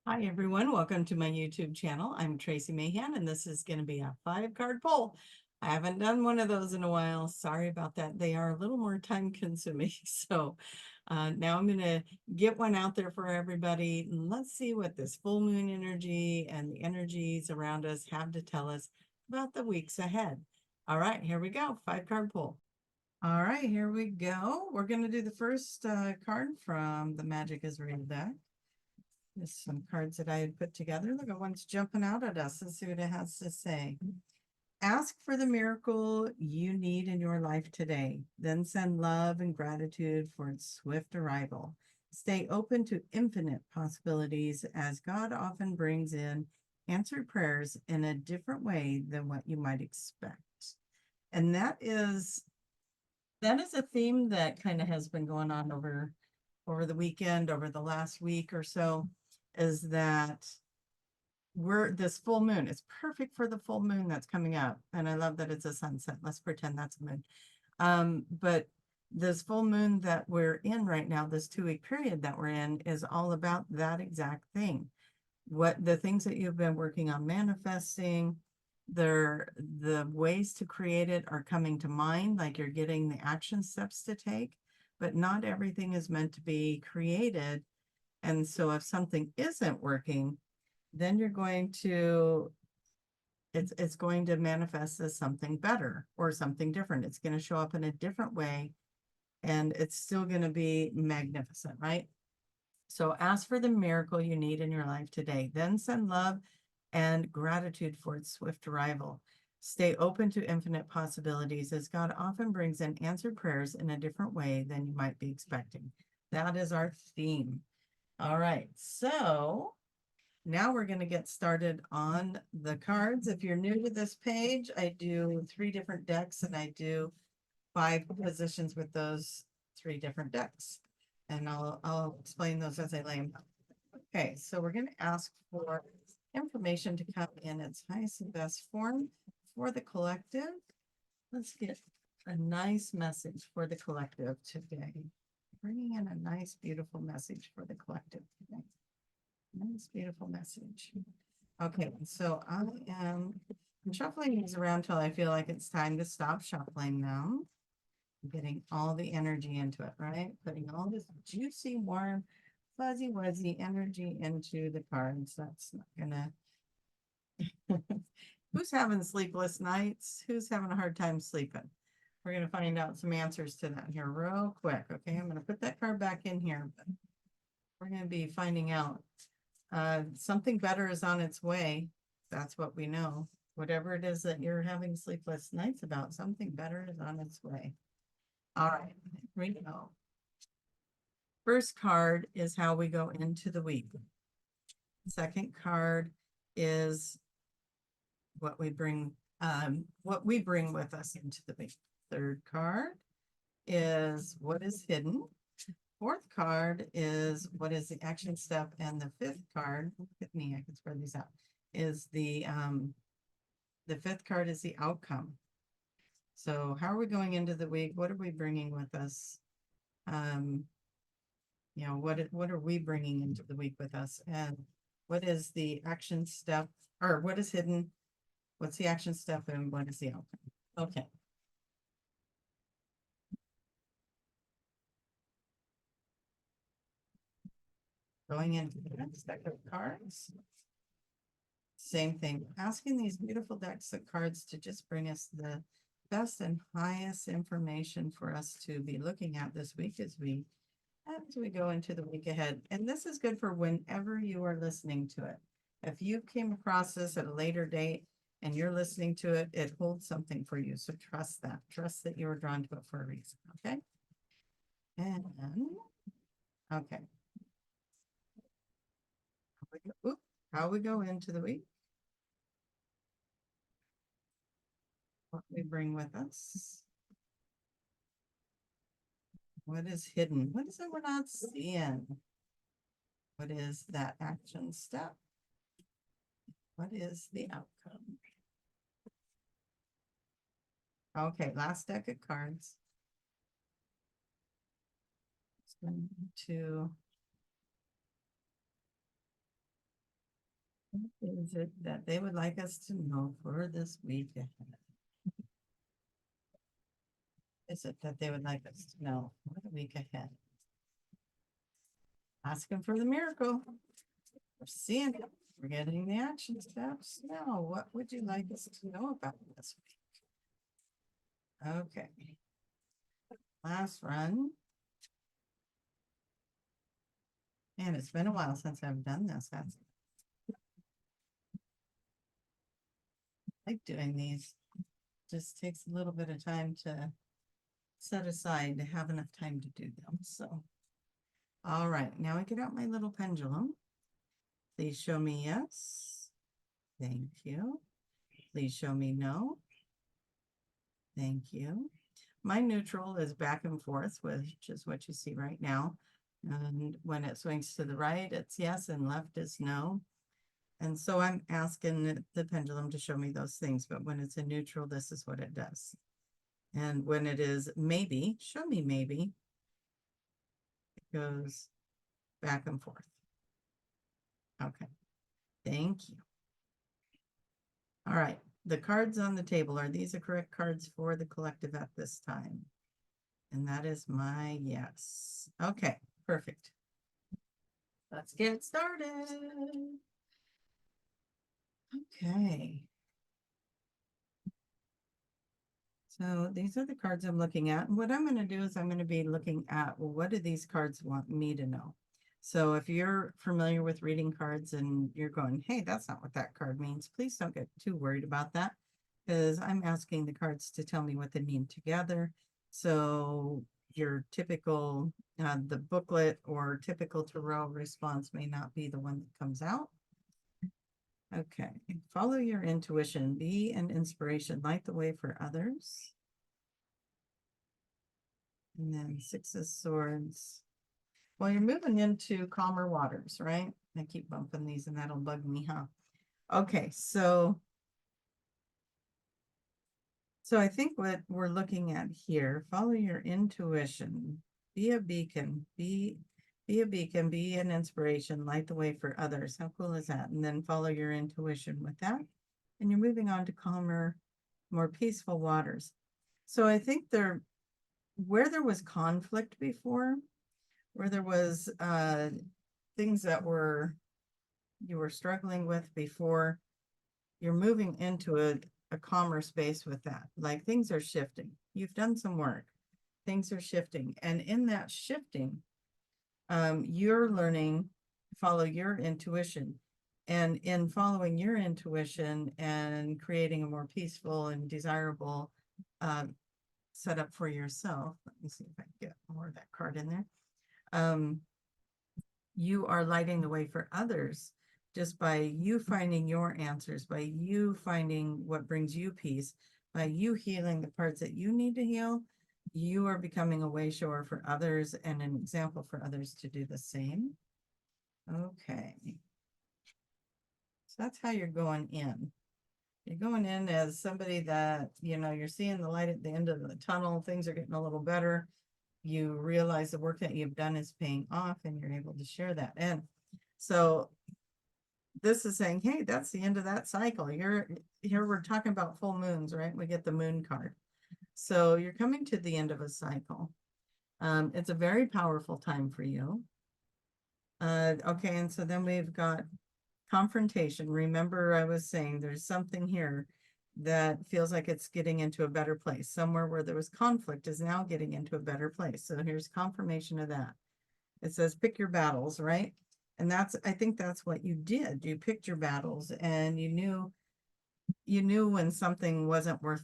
Hi, everyone. Welcome to my YouTube channel. I'm Tracie Mahan, and this is going to be a 5-card poll. I haven't done one of those in a while. Sorry about that. They are a little more time consuming. So now I'm going to get one out there for everybody. Let's see what this full moon energy and the energies around us have to tell us about the weeks ahead. All right, here we go. 5-card poll. All right, here we go. We're going to do the first card from the Magic is Real deck. There's some cards that I had put together. Look at one's jumping out at us. Let's see what it has to say. Ask for the miracle you need in your life today. Then send love and gratitude for its swift arrival. Stay open to infinite possibilities as God often brings in answered prayers in a different way than what you might expect. And that is a theme that kind of has been going on over the weekend, over the last week or so, is that this full moon is perfect for the full moon that's coming up. And I love that it's a sunset. Let's pretend that's a moon. But this full moon that we're in right now, this 2-week period that we're in, is all about that exact thing. What the things that you've been working on manifesting, the ways to create it are coming to mind, like you're getting the action steps to take, but not everything is meant to be created. And so if something isn't working, then you're going to, it's going to manifest as something better or something different. It's going to show up in a different way, and it's still going to be magnificent, right? So ask for the miracle you need in your life today. Then send love and gratitude for its swift arrival. Stay open to infinite possibilities as God often brings in answered prayers in a different way than you might be expecting. That is our theme. All right, so now we're going to get started on the cards. If you're new to this page, I do 3 different decks, and I do 5 positions with those 3 different decks. And I'll explain those as I lay them out. Okay, so we're going to ask for information to come in its highest and best form for the collective. Let's get a nice message for the collective today. Bringing in a nice, beautiful message for the collective today. Nice, beautiful message. Okay, so I'm shuffling these around till I feel like it's time to stop shuffling them. Getting all the energy into it, right? Putting all this juicy, warm, fuzzy, wuzzy energy into the cards. That's not gonna. Who's having sleepless nights? Who's having a hard time sleeping? We're gonna find out some answers to that here real quick. Okay, I'm gonna put that card back in here, but we're gonna be finding out. Something better is on its way. That's what we know. Whatever it is that you're having sleepless nights about, something better is on its way. All right, here we go. First card is how we go into the week. Second card is what we bring with us into the week. Third card is what is hidden. Fourth card is what is the action step, and the fifth card, look at me, I can spread these out, is the fifth card is the outcome. So how are we going into the week? What are we bringing with us? What are we bringing into the week with us? And what is the action step, or what is hidden? What's the action step, and what is the outcome? Okay. Going into the next deck of cards. Same thing, asking these beautiful decks of cards to just bring us the best and highest information for us to be looking at this week as we go into the week ahead. And this is good for whenever you are listening to it. If you came across this at a later date and you're listening to it, it holds something for you. So trust that. Trust that you were drawn to it for a reason. Okay. And okay. How we go into the week. What we bring with us. What is hidden? What is it we're not seeing? What is that action step? What is the outcome? Okay, last deck of cards. It's going to What is it that they would like us to know for this week ahead? Is it that they would like us to know for the week ahead? Asking for the miracle. We're seeing it. We're getting the action steps. Now, what would you like us to know about this week? Okay. Last run. And it's been a while since I've done this. That's I like doing these. Just takes a little bit of time to set aside to have enough time to do them. So, all right, now I get out my little pendulum. Please show me yes. Thank you. Please show me no. Thank you. My neutral is back and forth, which is what you see right now. And when it swings to the right, it's yes, and left is no. And so I'm asking the pendulum to show me those things, but when it's a neutral, this is what it does. And when it is maybe, show me maybe, it goes back and forth. Okay, thank you. All right, the cards on the table, are these the correct cards for the collective at this time? And that is my yes. Okay, perfect. Let's get started. Okay. So these are the cards I'm looking at. And what I'm going to do is I'm going to be looking at, well, what do these cards want me to know? So if you're familiar with reading cards and you're going, hey, that's not what that card means, please don't get too worried about that, because I'm asking the cards to tell me what they mean together. So your typical, the booklet or typical tarot response may not be the one that comes out. Okay, follow your intuition, be an inspiration, light the way for others. And then Six of Swords. Well, you're moving into calmer waters, right? I keep bumping these and that'll bug me, huh? Okay, so I think what we're looking at here, follow your intuition, be a beacon, be a beacon, be an inspiration, light the way for others. How cool is that? And then follow your intuition with that. And you're moving on to calmer, more peaceful waters. So I think where there was conflict before, where there was things that you were struggling with before, you're moving into a calmer space with that. Like things are shifting. You've done some work. Things are shifting. And in that shifting, you're learning to follow your intuition. And in following your intuition and creating a more peaceful and desirable setup for yourself, let me see if I can get more of that card in there. You are lighting the way for others just by you finding your answers, by you finding what brings you peace, by you healing the parts that you need to heal. You are becoming a way shower for others and an example for others to do the same. Okay. So that's how you're going in. You're going in as somebody that, you're seeing the light at the end of the tunnel. Things are getting a little better. You realize the work that you've done is paying off and you're able to share that. And so this is saying, hey, that's the end of that cycle. Here we're talking about full moons, right? We get the moon card. So you're coming to the end of a cycle. It's a very powerful time for you. Okay, and so then we've got confrontation. Remember, I was saying there's something here that feels like it's getting into a better place. Somewhere where there was conflict is now getting into a better place. So here's confirmation of that. It says pick your battles, right? And I think that's what you did. You picked your battles and you knew when something wasn't worth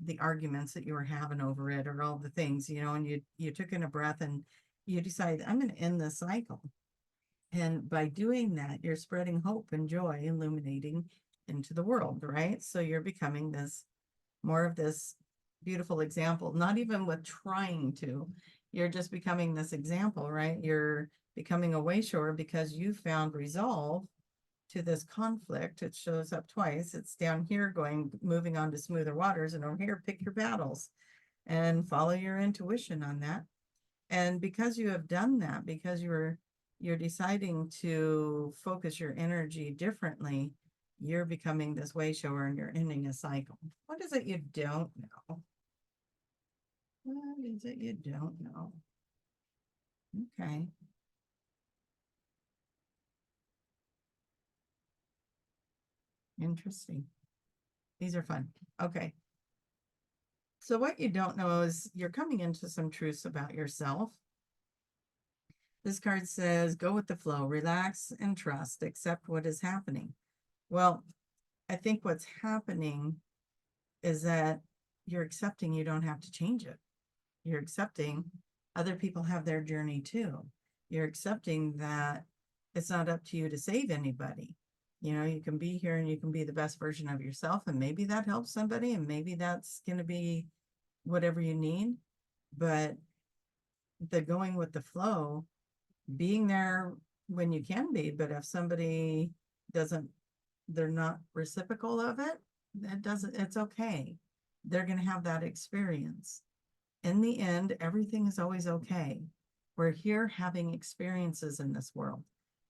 the arguments that you were having over it or all the things, and you took in a breath and you decided, I'm going to end this cycle. And by doing that, you're spreading hope and joy, illuminating into the world, right? So you're becoming more of this beautiful example, not even with trying to, you're just becoming this example, right? You're becoming a way shower because you found resolve to this conflict. It shows up twice. It's down here moving on to smoother waters, and over here, pick your battles and follow your intuition on that. And because you have done that, because you were you're deciding to focus your energy differently. You're becoming this way shower and you're ending a cycle. What is it you don't know? What is it you don't know? Okay. Interesting. These are fun. Okay. So what you don't know is you're coming into some truths about yourself. This card says, go with the flow, relax and trust, accept what is happening. Well, I think what's happening is that you're accepting you don't have to change it. You're accepting other people have their journey too. You're accepting that it's not up to you to save anybody. You know, you can be here and you can be the best version of yourself, and maybe that helps somebody, and maybe that's going to be whatever you need. But the going with the flow, being there when you can be, but if somebody doesn't, they're not reciprocal of it, that doesn't, it's okay. They're going to have that experience. In the end, everything is always okay. We're here having experiences in this world.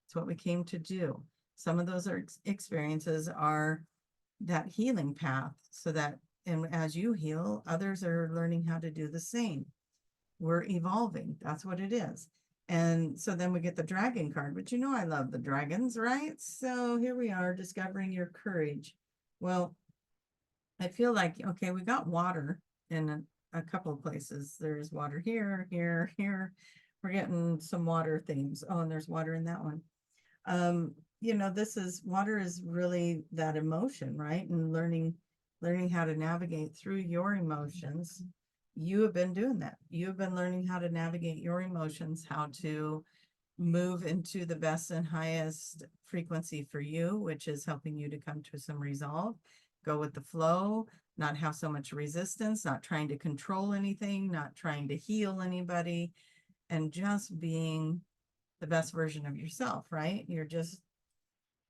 It's what we came to do. Some of those experiences are that healing path, so that, and as you heal, others are learning how to do the same. We're evolving. That's what it is. And so then we get the dragon card, but you know, I love the dragons, right? So here we are, discovering your courage. Well, I feel like, okay, we got water in a couple of places. There's water here, here, here. We're getting some water themes. Oh, and there's water in that one. You know, this is, water is really that emotion, right? And learning how to navigate through your emotions. You have been doing that. You have been learning how to navigate your emotions, how to move into the best and highest frequency for you, which is helping you to come to some resolve, go with the flow, not have so much resistance, not trying to control anything, not trying to heal anybody, and just being the best version of yourself, right? You're just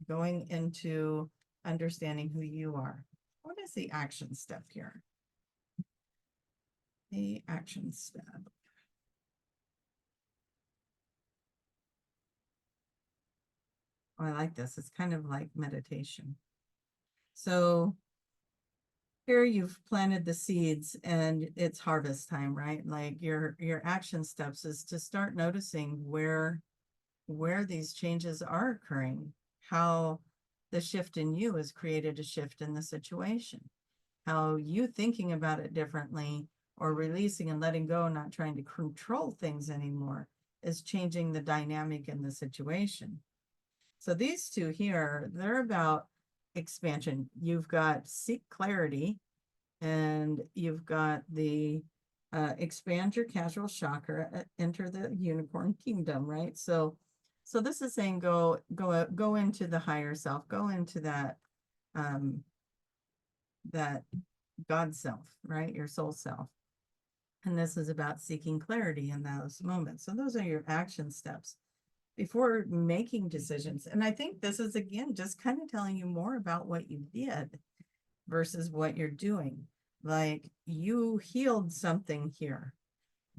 going into understanding who you are. What is the action step here? The action step. Oh, I like this. It's kind of like meditation. So here you've planted the seeds and it's harvest time, right? Like your action steps is to start noticing where these changes are occurring, how the shift in you has created a shift in the situation, how you thinking about it differently or releasing and letting go, not trying to control things anymore, is changing the dynamic in the situation. So these two here, they're about expansion. You've got seek clarity, and you've got the expand your casual chakra, enter the unicorn kingdom, right? So this is saying go into the higher self, go into that that God self, right? Your soul self. And this is about seeking clarity in those moments. So those are your action steps before making decisions. And I think this is, again, just kind of telling you more about what you did versus what you're doing. Like, you healed something here.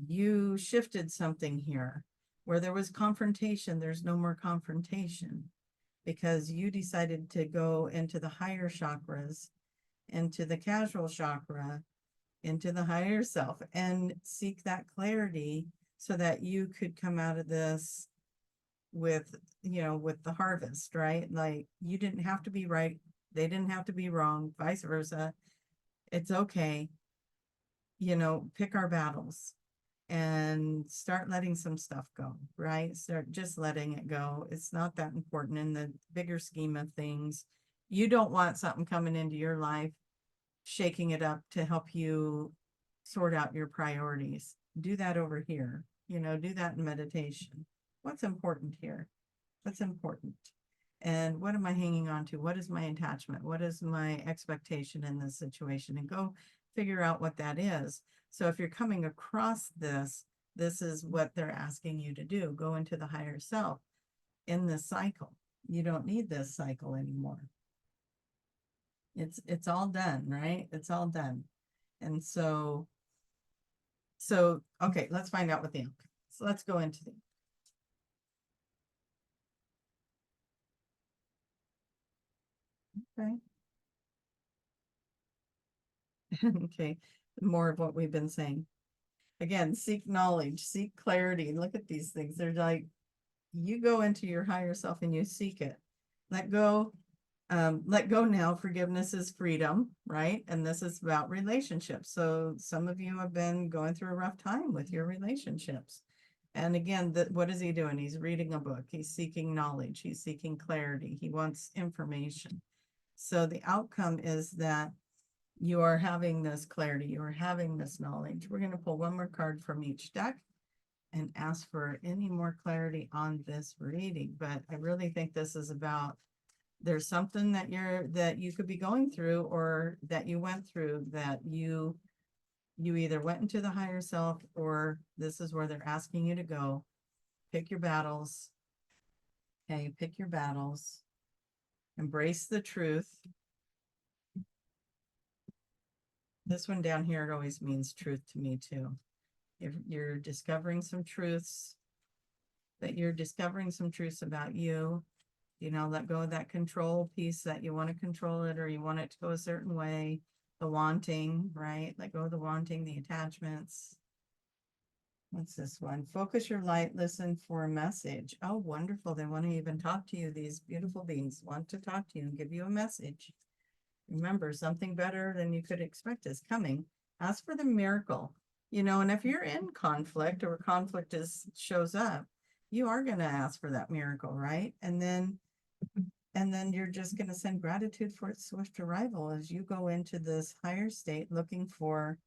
You shifted something here. Where there was confrontation, there's no more confrontation, because you decided to go into the higher chakras, into the casual chakra, into the higher self, and seek that clarity so that you could come out of this with, you know, with the harvest, right? Like, you didn't have to be right. They didn't have to be wrong, vice versa. It's okay. You know, pick our battles and start letting some stuff go, right? Start just letting it go. It's not that important in the bigger scheme of things. You don't want something coming into your life, shaking it up to help you sort out your priorities. Do that over here. You know, do that in meditation. What's important here? What's important? And what am I hanging on to? What is my attachment? What is my expectation in this situation? And go figure out what that is. So if you're coming across this, this is what they're asking you to do. Go into the higher self in this cycle. You don't need this cycle anymore. It's all done, right? It's all done. And so okay, let's find out what the outcome. So let's go into the Okay. Okay, more of what we've been saying. Again, seek knowledge, seek clarity. Look at these things. They're like, you go into your higher self and you seek it. Let go. Let go now. Forgiveness is freedom, right? And this is about relationships. So some of you have been going through a rough time with your relationships. And again, what is he doing? He's reading a book. He's seeking knowledge. He's seeking clarity. He wants information. So the outcome is that you are having this clarity. You are having this knowledge. We're going to pull one more card from each deck and ask for any more clarity on this reading. But I really think this is about, there's something that you could be going through, or that you went through, that you either went into the higher self, or this is where they're asking you to go. Pick your battles. Okay, pick your battles. Embrace the truth. This one down here, it always means truth to me too. If you're discovering some truths, that you're discovering some truths about you, let go of that control piece, that you want to control it, or you want it to go a certain way. The wanting, right? Let go of the wanting, the attachments. What's this one? Focus your light, listen for a message. Oh, wonderful. They want to even talk to you. These beautiful beings want to talk to you and give you a message. Remember, something better than you could expect is coming. Ask for the miracle. And if you're in conflict, or conflict shows up, you are going to ask for that miracle, right? And then you're just going to send gratitude for its swift arrival as you go into this higher state, looking for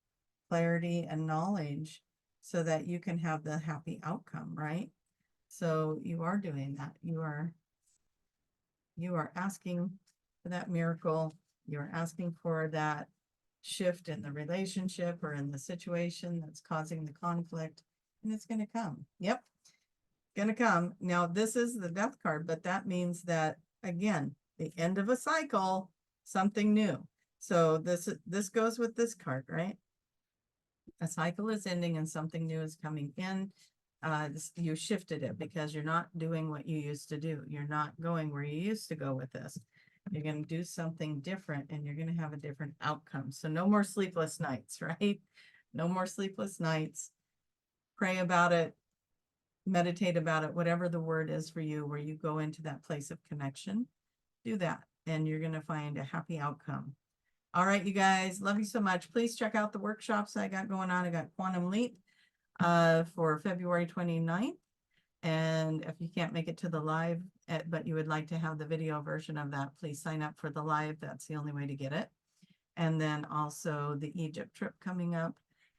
clarity and knowledge, so that you can have the happy outcome, right? So you are doing that. You are asking for that miracle. You're asking for that shift in the relationship or in the situation that's causing the conflict, and it's going to come. Yep, going to come. Now, this is the death card, but that means that, again, the end of a cycle, something new. So this goes with this card, right? A cycle is ending and something new is coming in. You shifted it because you're not doing what you used to do. You're not going where you used to go with this. You're going to do something different, and you're going to have a different outcome. So no more sleepless nights, right? No more sleepless nights. Pray about it, meditate about it, whatever the word is for you, where you go into that place of connection. Do that, and you're going to find a happy outcome. All right, you guys, love you so much. Please check out the workshops I got going on. I got Quantum Leap for February 29th. And if you can't make it to the live, but you would like to have the video version of that, please sign up for the live. That's the only way to get it. And then also the Egypt trip coming up.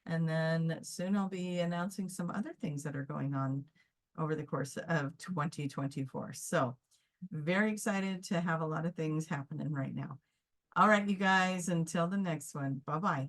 And then soon I'll be announcing some other things that are going on over the course of 2024. So very excited to have a lot of things happening right now. All right, you guys, until the next one. Bye-bye.